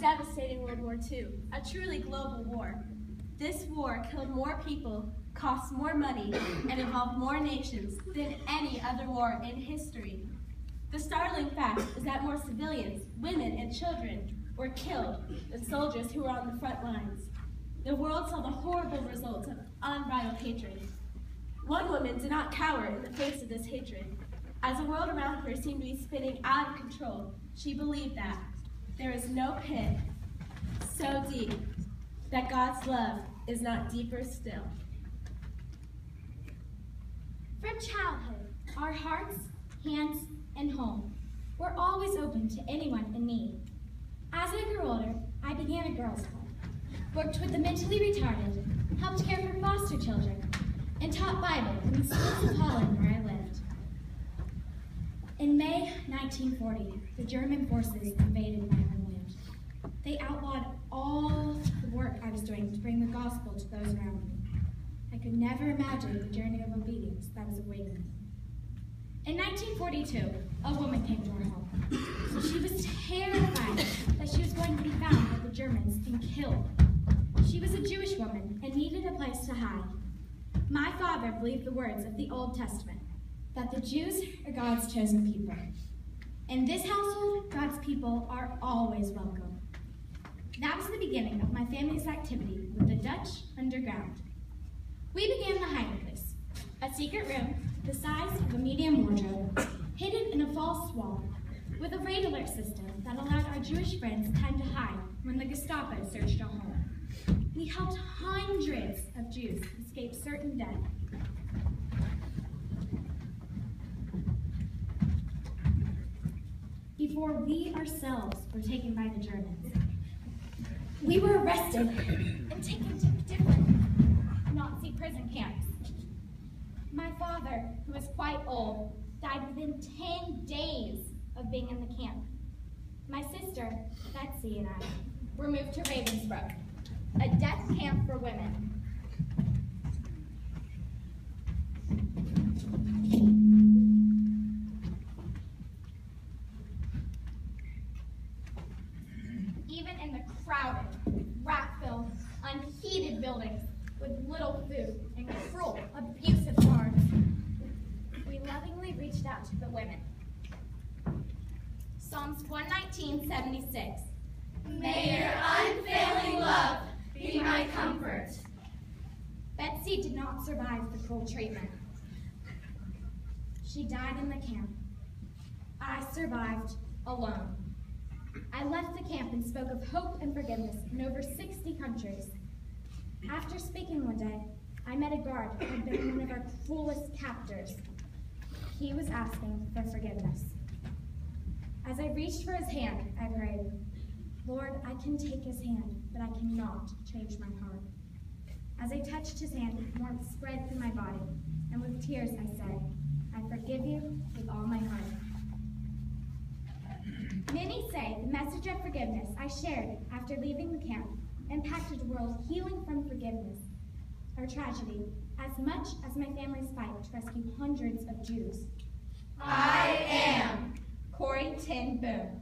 devastating World War II, a truly global war. This war killed more people, cost more money, and involved more nations than any other war in history. The startling fact is that more civilians, women, and children were killed than soldiers who were on the front lines. The world saw the horrible results of unbridled hatred. One woman did not cower in the face of this hatred. As the world around her seemed to be spinning out of control, she believed that there is no pit so deep that God's love is not deeper still. From childhood, our hearts, hands, and home were always open to anyone in need. As I grew older, I began a girls' club, worked with the mentally retarded, helped care for foster children, and taught Bible in the schools of Holland where I lived. In May 1940, the German forces invaded my homeland. They outlawed all the work I was doing to bring the gospel to those around me. I could never imagine the journey of obedience that was awaiting me. In 1942, a woman came to our home. She was terrified that she was going to be found by the Germans and killed. She was a Jewish woman and needed a place to hide. My father believed the words of the Old Testament, that the Jews are God's chosen people. In this household, God's people are always welcome. That was the beginning of my family's activity with the Dutch underground. We began the hiding place, a secret room the size of a medium wardrobe, hidden in a false wall, with a raid alert system that allowed our Jewish friends time to hide when the Gestapo searched our home. We helped hundreds of Jews escape certain death. Before we ourselves were taken by the Germans, we were arrested and taken to different Nazi prison camps. My father, who was quite old, died within 10 days of being in the camp. My sister, Betsy, and I were moved to Ravensbrück, a death camp for women. Even in the crowded, rat-filled, unheated buildings with little food and cruel, abusive guards, we lovingly reached out to the women. Psalms 119:76. May your unfailing love be my comfort. Betsy did not survive the cruel treatment. She died in the camp. I survived alone. I left the camp and spoke of hope and forgiveness in over 60 countries. After speaking one day, I met a guard who had been one of our cruelest captors. He was asking for forgiveness. As I reached for his hand, I prayed, Lord, I can take his hand, but I cannot change my heart. As I touched his hand, warmth spread through my body, and with tears I said, I forgive you with all my heart. Many say the message of forgiveness I shared after leaving the camp impacted the world healing from forgiveness, or tragedy, as much as my family's fight to rescue hundreds of Jews. I am Corrie Ten Boom.